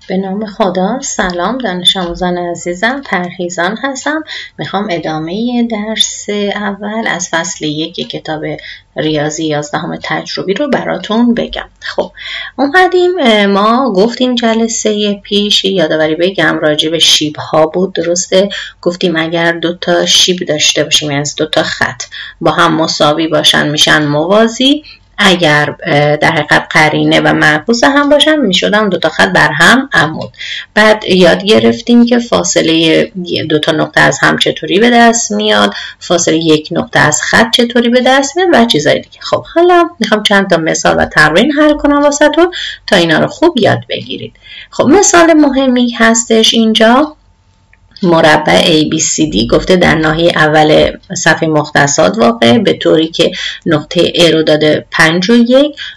به نام خدا. سلام دانش آموزان عزیزم، پرهیزان هستم. میخوام ادامه درس اول از فصل 1 کتاب ریاضی 11 تجربی رو براتون بگم. خب اومدیم ما گفتیم جلسه پیش، یادآوری بگم، راجع به شیب ها بود، درسته؟ گفتیم اگر دوتا شیب داشته باشیم، یعنی دوتا خط با هم مساوی باشن میشن موازی، اگر در حقیقت قرینه و معکوس هم باشن میشدن دوتا خط بر هم عمود. بعد یاد گرفتیم که فاصله دوتا نقطه از هم چطوری به دست میاد، فاصله یک نقطه از خط چطوری به دست میاد و چیزای دیگه. خب حالا میخوام چند تا مثال و تمرین حل کنم واسهتون تا اینا رو خوب یاد بگیرید. خب مثال مهمی هستش اینجا. مربع ABCD گفته در ناحیه اول صفحه مختصات واقع به طوری که نقطه A رو داده 5 و 1،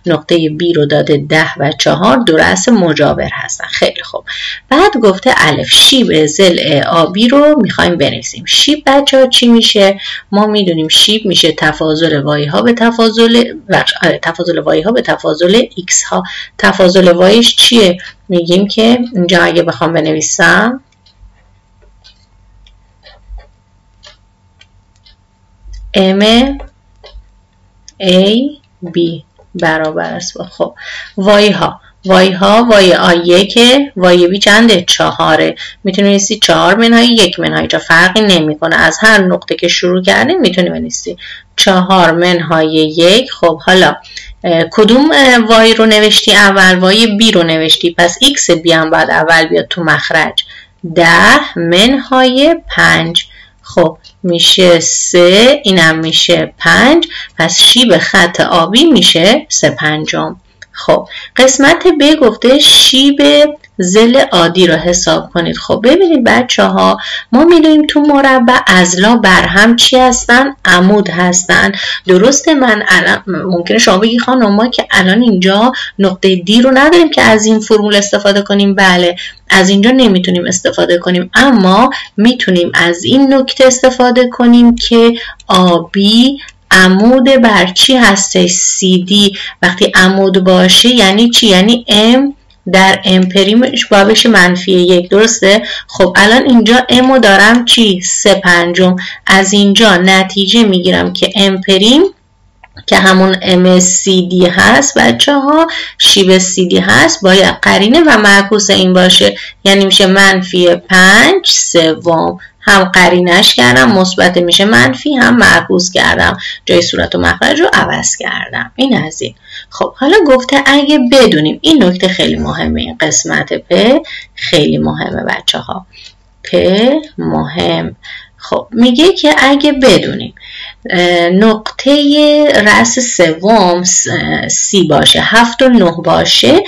نقطه B رو داده 10 و 4، دو رأس مجاور هستن. خیلی خوب. بعد گفته الف شیب ضلع آبی رو میخوایم بنویسیم. شیب بچه ها چی میشه؟ ما میدونیم شیب میشه تفاضل وای ها به تفاضل وای ها به تفاضل x ها. تفاضل وایش چیه؟ میگیم که اینجا اگه بخوام بنویسم M A B برابر است با خب وای A1 وای B چنده؟ 4. میتونی بنویسی 4 منهای 1 منهای جا فرقی نمیکنه، از هر نقطه که شروع کردیم میتونی بنویسی 4 منهای 1. خب حالا کدوم وای رو نوشتی اول؟ وای B رو نوشتی، پس x B هم باید اول بیاد تو مخرج. 10 منهای 5 خب میشه 3، اینم میشه 5، پس شیب خط آبی میشه 3/5. خب قسمت ب گفته شیب ضلع عادی رو حساب کنید. خب ببینید بچه ها، ما میدونیم تو مربع اضلاع بر هم چی هستن؟ عمود هستن، درسته؟ من الان ممکنه شما بگی خانم ما که الان اینجا نقطه دی رو نداریم که از این فرمول استفاده کنیم. بله، از اینجا نمیتونیم استفاده کنیم، اما میتونیم از این نکته استفاده کنیم که آبی عمود بر چی هستش؟ CD. وقتی عمود باشه یعنی چی؟ یعنی M در M پریمش باید بشه -1، درسته؟ خب الان اینجا M رو دارم چی؟ 3/5. از اینجا نتیجه میگیرم که M پریم که همون MCD هست بچه ها، شیب CD هست، باید قرینه و معکوس این باشه، یعنی میشه -5/3. هم قرینش کردم مثبت میشه منفی، هم معکوس کردم جای صورت و مخرج رو عوض کردم. این از این. خب حالا گفته اگه بدونیم، این نکته خیلی مهمه، این قسمت پ خیلی مهمه بچه ها، پ مهم. خب میگه که اگه بدونیم نقطه رأس سوم C باشه، 7 و 9 باشه،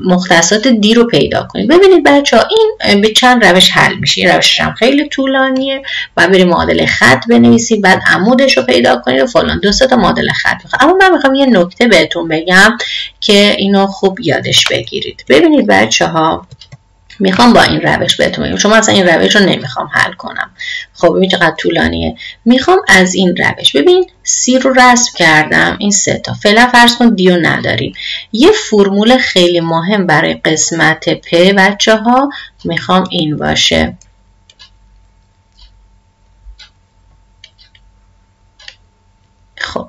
مختصات D رو پیدا کنید. ببینید بچه ها این به چند روش حل میشه. روشش هم خیلی طولانیه و بریم معادله خط بنویسید، بعد عمودش رو پیدا کنید و فلان. 2 تا معادله خط میخوام. اما من میخوام یه نکته بهتون بگم که اینو خوب یادش بگیرید. ببینید بچه ها، میخوام با این روش بهتون بگم، شما اصلا این روش رو نمیخوام حل کنم. خب ببین چقدر طولانیه. میخوام از این روش، ببین C رو رسم کردم، این 3 تا فعلا فرض کن دیو نداریم. یه فرمول خیلی مهم برای قسمت پ بچه ها میخوام این باشه. خب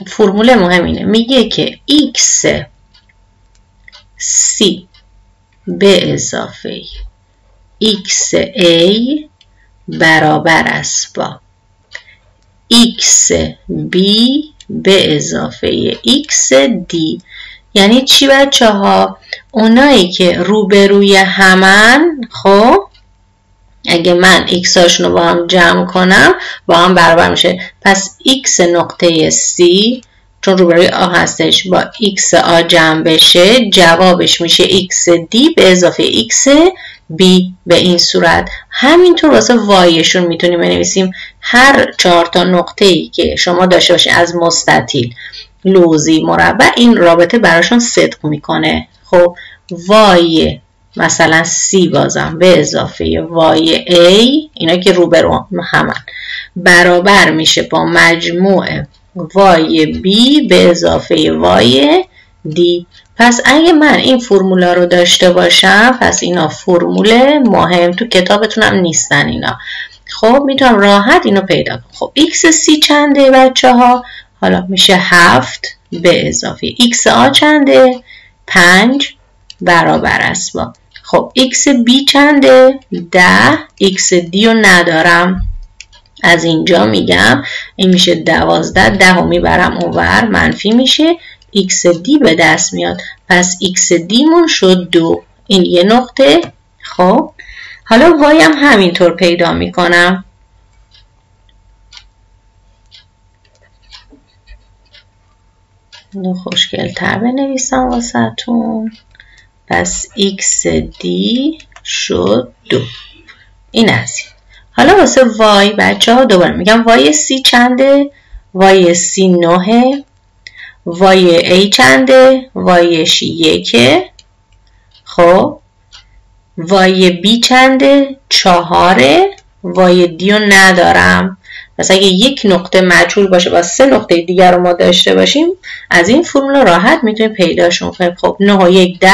فرمول مهم اینه، میگه که x C به اضافه XA برابر است با XB به اضافه XD. یعنی چی بچه ها؟ اونایی که روبروی همن، خب اگه من x هاشون رو با هم جمع کنم با هم برابر میشه. پس x نقطه C چون روبروی آ هستش با x آ جمع بشه، جوابش میشه xD به اضافه xB. به این صورت همینطور واسه وایشون میتونیم بنویسیم. هر 4 تا نقطه ای که شما داشته باشید از مستطیل، لوزی، مربع، این رابطه براشون صدق میکنه. خب وای مثلا C بازم به اضافه وای A، اینا که روبرو همن، برابر میشه با مجموع وای B به اضافه وای دی. پس اگه من این فرمولا رو داشته باشم، پس اینا فرمول مهم تو کتابتونم نیستن اینا. خب میتونم راحت اینو پیدا کنم. خب ایکس سی چنده بچه ها؟ حالا میشه 7 به اضافه ایکس آ چنده؟ 5 برابر است با. خب ایکس بی چنده؟ 10. ایکس دی رو ندارم، از اینجا میگم این میشه 12. 10 رو میبرم اونور، منفی میشه، ایکس دی به دست میاد. پس ایکس دی مون شد 2. این یه نقطه. خب حالا وای هم همینطور پیدا میکنم. اینو خوشگل تر بنویسم واسه تون. پس ایکس دی شد 2. این از این. حالا واسه وای بچه ها دوباره میگم وای سی چنده؟ وای سی 9. وای ای چنده؟ وایش 1. خب وای بی چنده؟ 4. وای دیو ندارم. پس اگه یک نقطه مجهول باشه و 3 نقطه دیگر رو ما داشته باشیم، از این فرمول راحت میتونیم پیداشون کنیم. خب 9 و 1 10.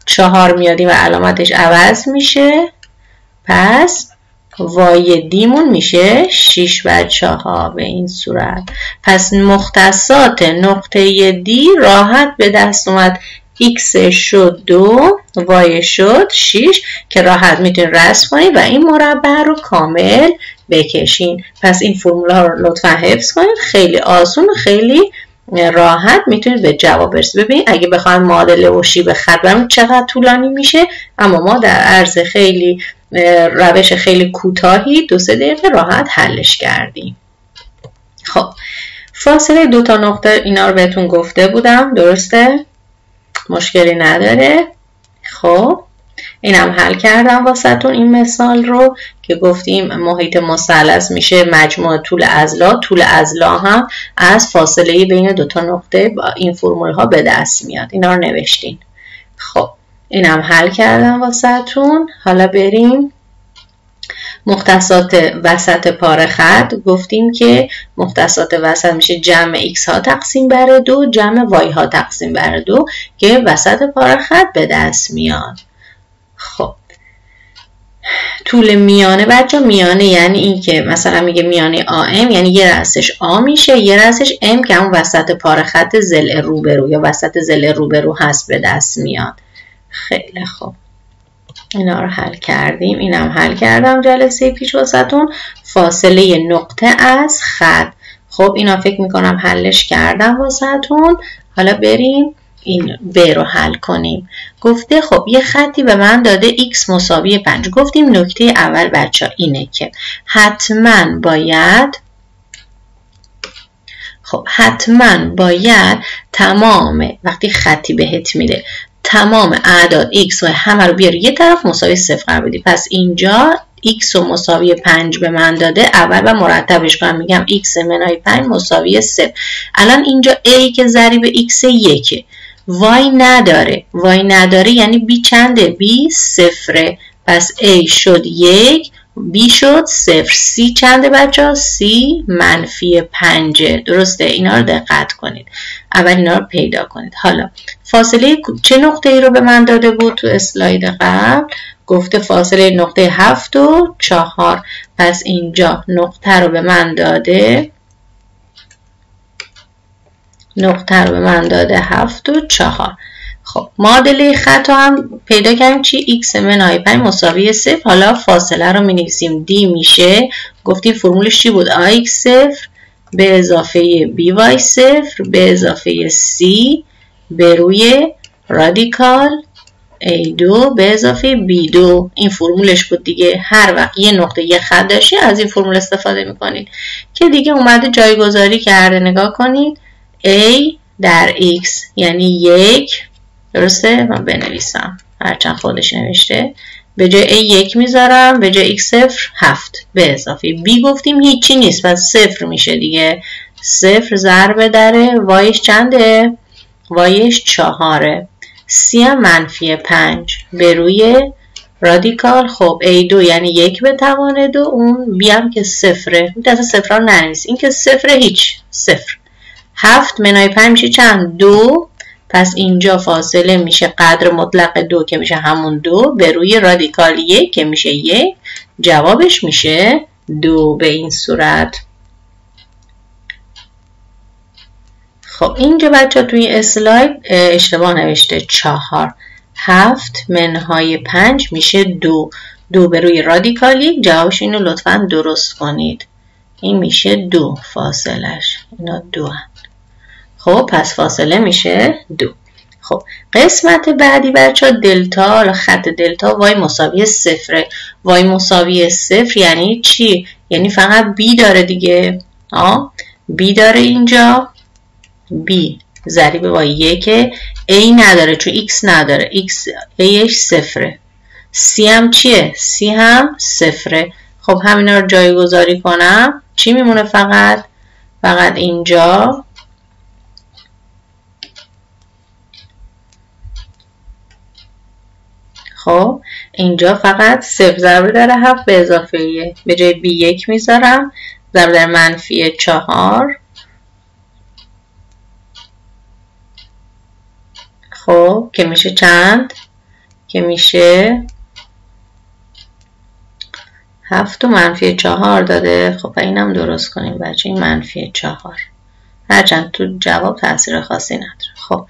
4 میادیم و علامتش عوض میشه. پس وای دیمون میشه 6 بچه ها به این صورت. پس مختصات نقطه دی راحت به دست اومد. ایکس شد 2، وای شد 6 که راحت میتونید رسم کنید و این مربع رو کامل بکشین. پس این فرمول ها رو لطفا حفظ کنید. خیلی آسون و خیلی راحت میتونید به جواب برسید. ببینید اگه بخوایم معادله و شیب خط بریم چقدر طولانی میشه، اما ما در عرض خیلی روش خیلی کوتاهی 2-3 دقیقه راحت حلش کردیم. خب فاصله 2 تا نقطه اینا رو بهتون گفته بودم، درسته؟ مشکلی نداره. خب اینم حل کردم واسهتون این مثال رو که گفتیم محیط مثلث میشه مجموع طول اضلاع. طول اضلاع هم از فاصله بین 2 تا نقطه با این فرمول ها به دست میاد. اینا رو نوشتین. خب اینم حل کردم واسهتون. حالا بریم مختصات وسط پاره خط. گفتیم که مختصات وسط میشه جمع x ها تقسیم بر 2 جمع y ها تقسیم بر 2 که وسط پاره خط به دست میاد. خب طول میانه بچه، میانه یعنی این که مثلا میگه میانه AM یعنی یه رأسش A میشه، یه رأسش M که اون وسط پاره خط ضلع روبرو یا وسط ضلع روبرو هست به دست میاد. خیلی خوب اینا رو حل کردیم. اینم حل کردم جلسه پیش واسهتون. فاصله نقطه از خط. خب اینا فکر میکنم حلش کردم واسهتون. حالا بریم این ب رو حل کنیم. گفته خب یه خطی به من داده x مساوی 5. گفتیم نکته اول بچه اینه که حتما باید تمام وقتی خطی بهت میده تمام اعداد x و همه رو بیاری یه طرف مساوی 0 قرار بدی. پس اینجا x رو مساوی 5 به من داده، اول و مرتبش کنم میگم x منهای 5 مساوی 0. الان اینجا a که ضریب x 1، y نداره یعنی b چنده؟ b 0. پس a شد 1، b شد 0. c چنده بچه ها؟ c منفی 5. درسته؟ اینا رو دقت کنید. اول اینا رو پیدا کنید. حالا فاصله چه نقطه ای رو به من داده بود تو اسلاید قبل؟ گفته فاصله نقطه 7 و 4. پس اینجا نقطه رو به من داده 7 و 4. خب معادله خط هم پیدا کردیم چی؟ x منهای 5 مساوی 0. حالا فاصله رو می نویسیم d میشه. گفتیم فرمولش چی بود؟ ax 0 به اضافه by 0 به اضافه c به روی رادیکال a2 به اضافه b2. این فرمولش بود دیگه. هر وقت یه نقطه یه خط داشتی از این فرمول استفاده میکنید که دیگه اومده جایگذاری کرده. نگاه کنید a در x یعنی 1. درسته؟ من بنویسم هرچند خودش نوشته. به جای a 1 میذارم، به جای x 0 7 به اضافه b گفتیم هیچی نیست پس 0 میشه دیگه. 0 ضرب داره وایش چنده؟ وایش 4. c هم منفی 5 به روی رادیکال. خب a2 یعنی 1 به توان 2، اون b هم که 0. دسته 0 رو ننویس، این که 0 هیچ 0. 7 منهای 5 میشه چند؟ 2. پس اینجا فاصله میشه قدر مطلق 2 که میشه همون 2 به روی رادیکال 1 که میشه 1. جوابش میشه 2 به این صورت. خب اینجا بچه توی اسلاید اشتباه نوشته 4. 7 منهای 5 میشه 2. 2 به روی رادیکال 1. جوابش اینو لطفاً درست کنید. این میشه 2 فاصلش. اینا 2 هن. خب پس فاصله میشه 2. خب قسمت بعدی بچه دلتا، خط دلتا وای مساوی 0. وای مساوی 0 یعنی چی؟ یعنی فقط بی داره دیگه. بی داره اینجا. بی ضریب وای 1. ای نداره چون ایکس نداره. ایکس ایش 0. سی هم چیه؟ سی هم 0. خب همینا رو جایگذاری کنم چی میمونه؟ فقط اینجا خب اینجا فقط 0 ضرب در 7 به اضافه 1 به جای بی 1 میذارم ضرب در منفی 4. خب که میشه چند؟ که میشه 7 و منفی 4 داده. خب اینم درست کنیم بچه. این منفی 4 هرچند تو جواب تاثیر خاصی نداره. خب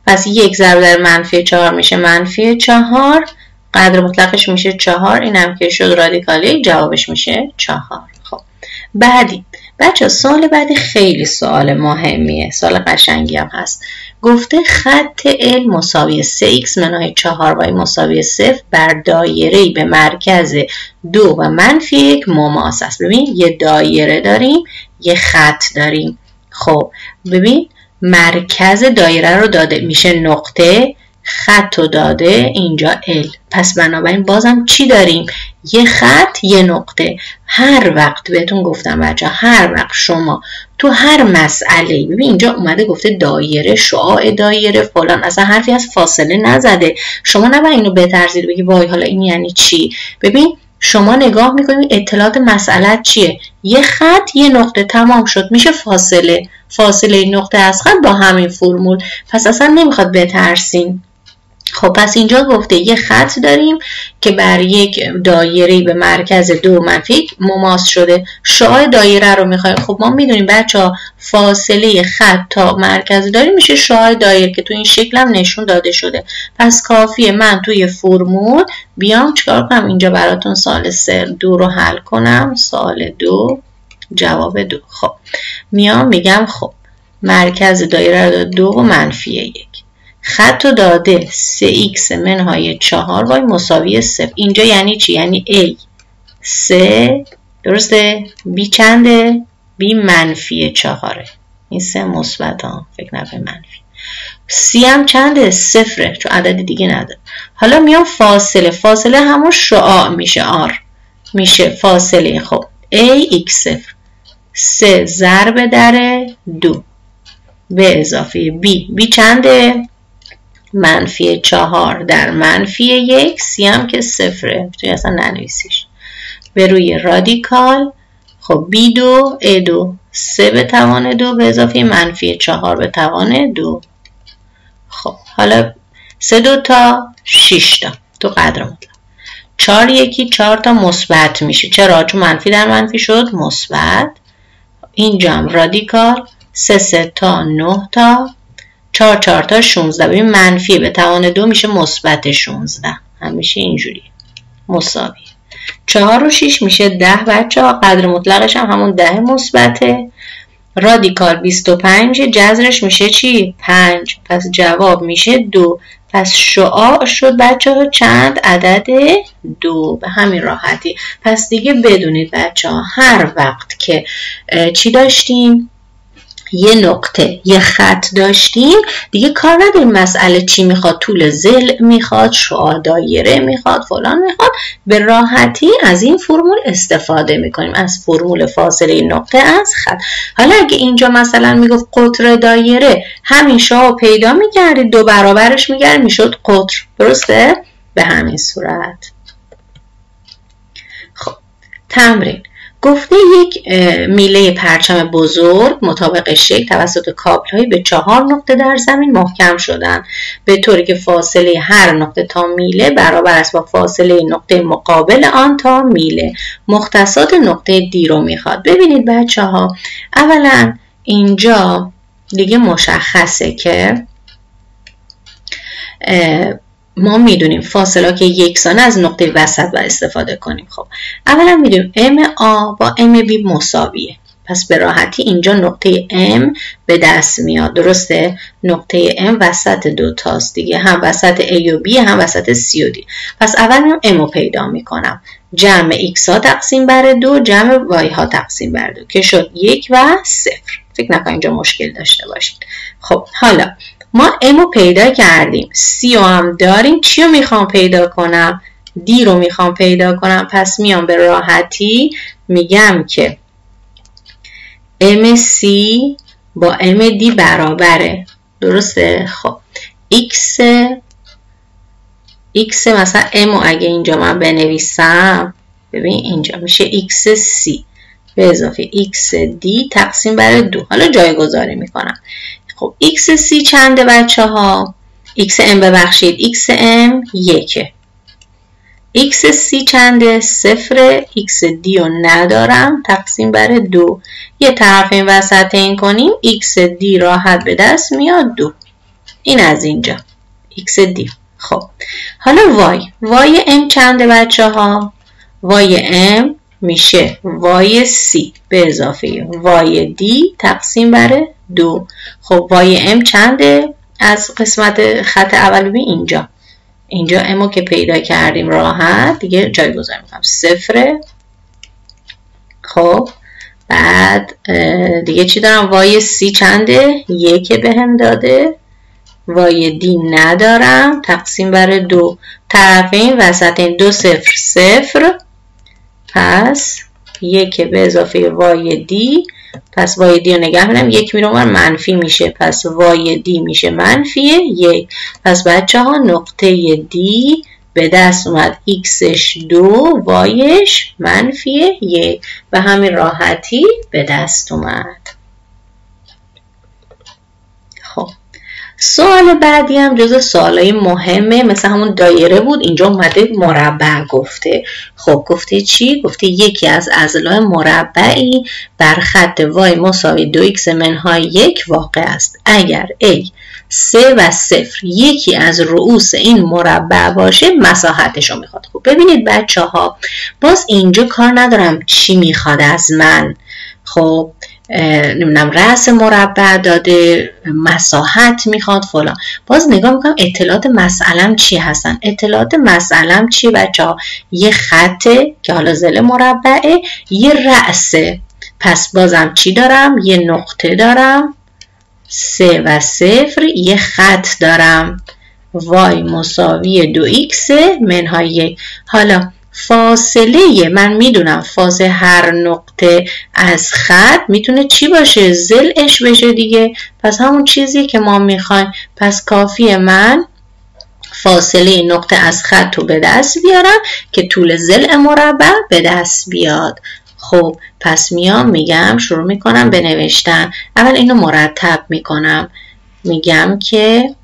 پس 1 ضرب در منفی 4 میشه منفی 4. قدر مطلقش میشه 4. اینم که شد رادیکال 1. جوابش میشه 4. خب بعدی بچه سوال بعدی خیلی سوال مهمیه. سوال قشنگی هم هست. گفته خط L مساوی 3x منهای 4y مساوی 0 بر دایره‌ای به مرکز 2 و منفی 1 مماس است. ببین یه دایره داریم یه خط داریم. خب ببین مرکز دایره رو داده میشه نقطه، خط رو داده اینجا L. پس بنابراین بازم چی داریم؟ یه خط یه نقطه. هر وقت بهتون گفتم بچه هر وقت شما تو هر مسئله ببین اینجا اومده گفته دایره، شعاع دایره فلان، اصلا حرفی از فاصله نزده. شما نباید اینو بترسید بگی وای حالا این یعنی چی. ببین شما نگاه میکنید اطلاعات مسئله چیه؟ یه خط یه نقطه تمام شد میشه فاصله نقطه از خط با همین فرمول. پس اصلا نمیخواد بترسین. خب پس اینجا گفته یه خط داریم که بر یک دایره به مرکز 2 منفی مماس شده. شعاع دایره رو میخوایم. خب ما میدونیم بچه فاصله خط تا مرکز دایره میشه شعاع دایره که تو این شکل هم نشون داده شده. پس کافیه من توی فرمول بیام چیکار کنم؟ اینجا براتون سوال 2 رو حل کنم. سوال 2 جواب 2. خب میام میگم خب مرکز دایره رو داده 2 و منفی 1. خط رو داده 3x منهای 4y مساوی 0. اینجا یعنی چی؟ یعنی a 3 درسته؟ b چنده؟ b منفی 4. این 3 مثبت ها فکر نکنید منفی. c هم چنده؟ 0 چون عدد دیگه نداره. حالا میام فاصله همون شعاع میشه r میشه فاصله. خب a x 0 3 ضرب در 2 به اضافه b چنده؟ منفی 4 در منفی 1. سی هم که 0 توی اصلا ننویسیش به روی رادیکال. خب b2 a2 3 به توان 2 به اضافه منفی 4 به توان 2. خب حالا 3 2 تا 6 تا تو قدر مطلق 4 1 4 تا مثبت میشه. چرا؟ چون منفی در منفی شد مثبت. اینجا هم رادیکال 3 3 تا 9 تا 4 4 تا 16. ببین منفی به توان 2 میشه مثبت 16. همیشه اینجوری مساوی. 4 و 6 میشه 10 بچه‌ها. قدر مطلقش هم همون 10 مثبته. رادیکال 25 جذرش میشه چی؟ 5. پس جواب میشه 2. پس شعاع شد بچه‌ها چند؟ عدد 2. به همین راحتی. پس دیگه بدونید بچه‌ها هر وقت که چی داشتیم؟ یه نقطه یه خط داشتیم دیگه کار نداریم مسئله چی میخواد، طول ضلع میخواد، شعاع دایره میخواد، فلان میخواد. به راحتی از این فرمول استفاده میکنیم، از فرمول فاصله نقطه از خط. حالا اگه اینجا مثلا میگفت قطر دایره همین شعاع پیدا میکردید 2 برابرش میکرد میشد قطر. درسته؟ به همین صورت. خب تمرین گفته یک میله پرچم بزرگ مطابق شکل توسط کابل‌های به 4 نقطه در زمین محکم شدند، به طوری که فاصله هر نقطه تا میله برابر است با فاصله نقطه مقابل آن تا میله. مختصات نقطه دی رو میخواد. ببینید بچه ها، اولا اینجا دیگه مشخصه که ما میدونیم فاصله که یکسانه از نقطه وسط باید استفاده کنیم. خب اولا میدونیم MA با MB مساویه، پس به راحتی اینجا نقطه M به دست میاد. درسته؟ نقطه M وسط دوتاست دیگه، هم وسط A و B هم وسط C و D. پس اول من M رو پیدا میکنم، جمع X ها تقسیم بر 2 جمع Y ها تقسیم بر 2 که شد 1 و 0. فکر نکنم اینجا مشکل داشته باشید. خب حالا ما M رو پیدا کردیم، C رو هم داریم. چی رو میخوام پیدا کنم؟ D رو میخوام پیدا کنم. پس میام به راحتی میگم که MC با MD برابره. درسته؟ خب X مثلا M رو اگه اینجا من بنویسم، ببین اینجا میشه XC به اضافه XD تقسیم بر 2. حالا جایگذاری میکنم. خب XC چنده بچه ها؟ XM ببخشید، XM 1. XC چنده؟ 0. XD رو ندارم، تقسیم بر 2. یه طرف این وسط این کنیم، XD راحت به دست میاد 2. این از اینجا XD. خب حالا Y M چنده بچه ها؟ Y M میشه YC به اضافه YD تقسیم بر 2. خب YM چنده از قسمت خط اول بی اینجا امو که پیدا کردیم راحت دیگه جایگذاری میکنم 0. خب بعد دیگه چی دارم؟ YC چنده؟ 1 بهم داده. YD ندارم، تقسیم بر 2. طرفین وسط این 2 0 0. پس 1 به اضافه YD، پس YD رو نگه میدم، 1 میره اونور منفی میشه، پس YD میشه منفی 1. پس بچه ها نقطه D به دست اومد Xش 2 Yش منفی 1. به همین راحتی به دست اومد. خب سوال بعدی هم جزو سوالای مهمه، مثل همون دایره بود، اینجا اومده مربع گفته. خب گفته چی؟ گفته یکی از اضلاع مربعی بر خط y مساوی 2x منهای 1 واقع است. اگر a 3 و 0 یکی از رؤوس این مربع باشه مساحتش رو میخواد. خب ببینید بچه ها، باز اینجا کار ندارم چی میخواد از من. خب نمیدونم رأس مربع داده، مساحت میخواد فلان. باز نگاه میکنم اطلاعات مسئلم چی هستن. اطلاعات مسئلم چی بچه ها؟ یه خطه که حالا ضلع مربعه، یه رأسه. پس بازم چی دارم؟ یه نقطه دارم، 3 و 0، یه خط دارم y مساوی 2x منهای 1. حالا فاصله من میدونم فاصله هر نقطه از خط میتونه چی باشه؟ ضلعش بشه دیگه. پس همون چیزی که ما میخوایم. پس کافیه من فاصله نقطه از خط رو به دست بیارم که طول ضلع مربع به دست بیاد. خب پس میام میگم شروع میکنم به نوشتن. اول اینو مرتب میکنم، میگم که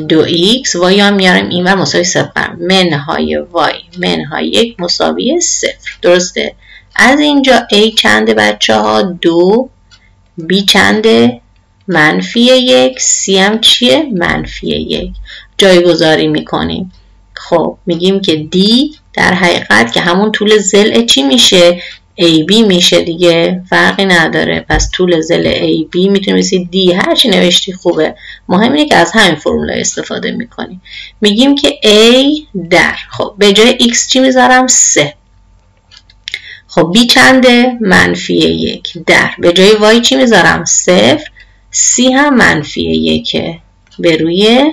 2x y هم میارم این ور مساوی 0 منهای y منهای 1 مساوی 0. درسته؟ از اینجا a چنده بچه ها؟ 2، b چنده؟ منفی 1، c هم چیه؟ منفی 1. جایگذاری میکنیم. خب میگیم که d در حقیقت که همون طول ضلع چی میشه؟ AB میشه دیگه، فرقی نداره. پس طول ضلع AB میتونی بسید D، هرچی نوشتی خوبه، مهم اینه که از همین فرمول استفاده میکنی. میگیم که A در، خب به جای X چی میذارم؟ 3. خب B چنده؟ منفی 1 در، به جای Y چی میذارم؟ 0. C هم منفی 1 به روی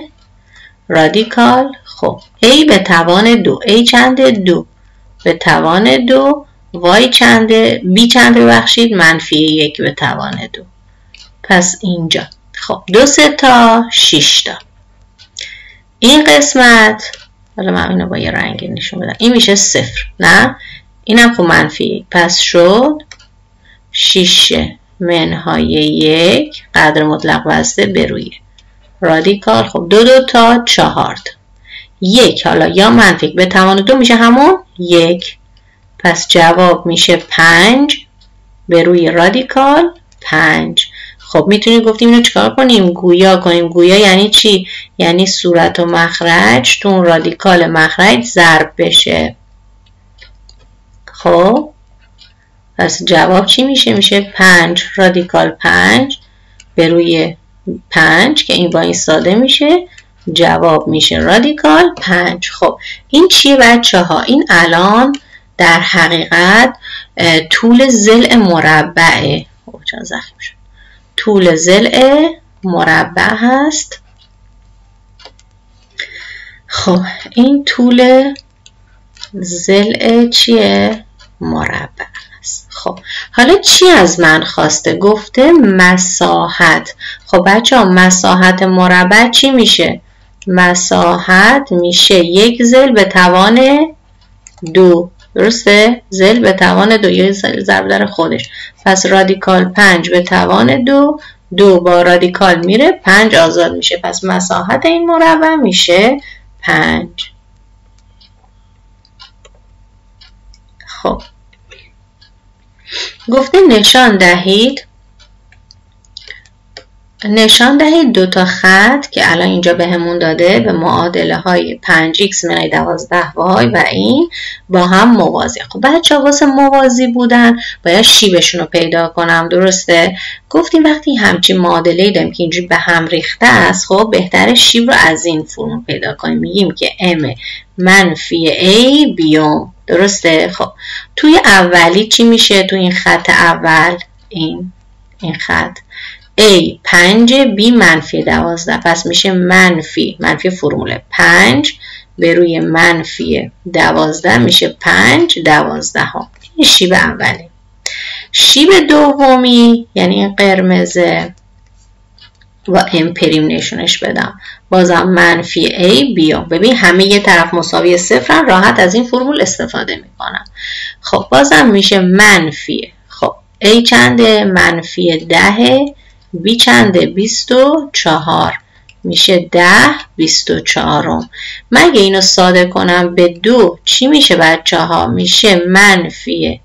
رادیکال. خب A به توان 2، A چنده؟ 2 به توان 2، y چنده؟ b چنده ببخشید؟ منفی 1 به توان 2. پس اینجا خب 2 3 تا 6 تا. این قسمت حالا من اینو با یه رنگی نشون بدم، این میشه 0. نه اینم خب منفی 1. پس شد 6 منهای 1 قدر مطلق بسته به روی رادیکال. خب 2 تا 4 تا 1. حالا یا منفی به توان 2 میشه همون 1. پس جواب میشه 5 به روی رادیکال 5. خب میتونیم گفتیم اینو چیکار کنیم؟ گویا کنیم. گویا یعنی چی؟ یعنی صورت و مخرج تو اون رادیکال مخرج ضرب بشه. خب پس جواب چی میشه؟ میشه 5 رادیکال 5 به روی 5 که این با این ساده میشه. جواب میشه رادیکال 5. خب این چیه بچه ها؟ این الان در حقیقت طول ضلع مربعه. چرا زخم شد؟ طول ضلع مربع هست. خب این طول ضلع چیه؟ مربع هست. خب حالا چی از من خواسته؟ گفته مساحت. خب بچه ها مساحت مربع چی میشه؟ مساحت میشه 1 ضلع به توان 2. درسته؟ ضلع به توان 2 یه ضرب در خودش. پس رادیکال 5 به توان 2. 2 با رادیکال میره 5 آزاد میشه. پس مساحت این مربع میشه 5. خب گفته نشان دهید 2 تا خط که الان اینجا بهمون داده به معادله های 5x منهای 12 وای و این با هم موازی. خب بچه ها واسه موازی بودن باید شیبشون رو پیدا کنم. درسته؟ گفتیم وقتی همچین معادله داریم که اینجوری به هم ریخته است، خب بهتره شیب رو از این فرم پیدا کنیم. میگیم که m منفی a بیوم. درسته؟ خب توی اولی چی میشه؟ توی این خط اول این خط A 5 B منفی 12. پس میشه منفی فرموله 5 به روی منفی 12 میشه 5 12 ها. این شیب اولی. شیب دومی یعنی این قرمزه و امپریم نشونش بدم. بازم منفی A بیام. ببین همه یه طرف مساوی 0 راحت از این فرمول استفاده میکنم. خب بازم میشه منفی. خب A چنده؟ منفی 10. B چنده؟ 24 میشه 10 24. مگه اینو ساده کنم به 2 چی میشه بچه ها؟ میشه منفی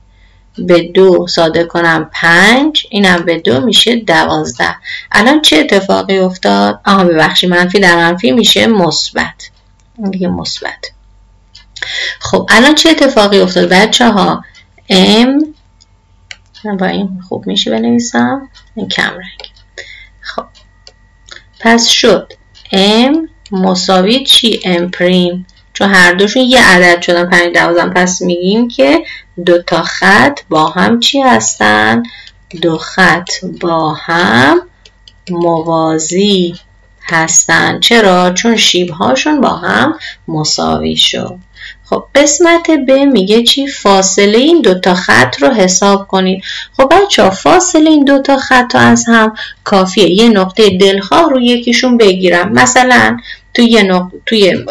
به 2 ساده کنم 5. اینم به 2 میشه 12. الان چه اتفاقی افتاد؟ ببخشید منفی در منفی میشه مثبت. دیگه مثبت. خب الان چه اتفاقی افتاد بچه ها؟ M با این خوب میشه بنویسم این کم رنگ. خب پس شد M مساوی چی؟ M پریم. چون هر دوشون یه عدد شدن 5 12. پس میگیم که 2 تا خط با هم چی هستن؟ 2 خط با هم موازی هستن. چرا؟ چون شیب هاشون با هم مساوی شد. خب قسمت ب میگه چی؟ فاصله این 2 تا خط رو حساب کنید. خب بچه‌ها فاصله این 2 تا خط رو از هم کافیه یه نقطه دلخواه رو یکیشون بگیرم. مثلا توی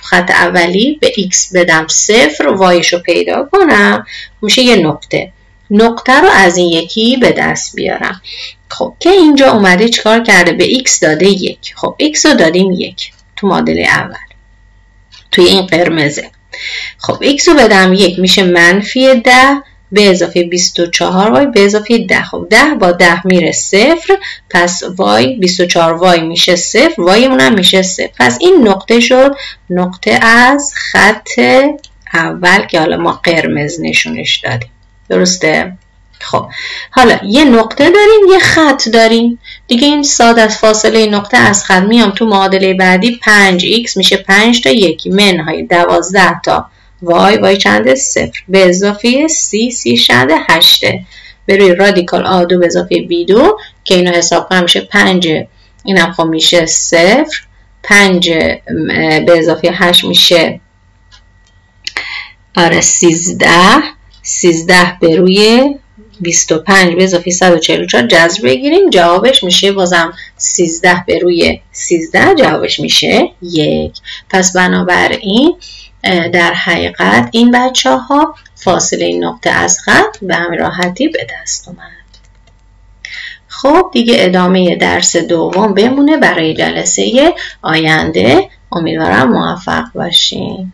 خط اولی به x بدم 0 وایش رو پیدا کنم میشه یه نقطه رو از این یکی به دست بیارم. خب که اینجا اومده چیکار کرده؟ به x داده 1. خب x رو دادیم 1 تو معادله اول توی این قرمزه. خب x رو بدم 1 میشه منفی 10 به اضافه 24 وای به اضافه 10. خب 10 با 10 میره 0. پس وای 24 وای میشه 0. وایمون هم میشه 0. پس این نقطه شد نقطه از خط اول که حالا ما قرمز نشونش دادیم. درسته؟ خب حالا یه نقطه داریم یه خط داریم دیگه. این ساده از فاصله نقطه از خط میام تو معادله بعدی 5x میشه 5 تا 1 منهای 12 تا وای چنده 0 به اضافه c چنده 8 به روی رادیکال a2 به اضافه b2 که اینو حساب کنم میشه 5. اینم خب میشه 0. 5 به اضافه 8 میشه 13 به روی 25 به اضافه 144 جذر بگیریم، جوابش میشه بازم 13 به روی 13، جوابش میشه 1. پس بنابراین در حقیقت این بچه ها فاصله این نقطه از خط به همین راحتی به دست اومد. خب دیگه ادامه درس دوم بمونه برای جلسه آینده. امیدوارم موفق باشین.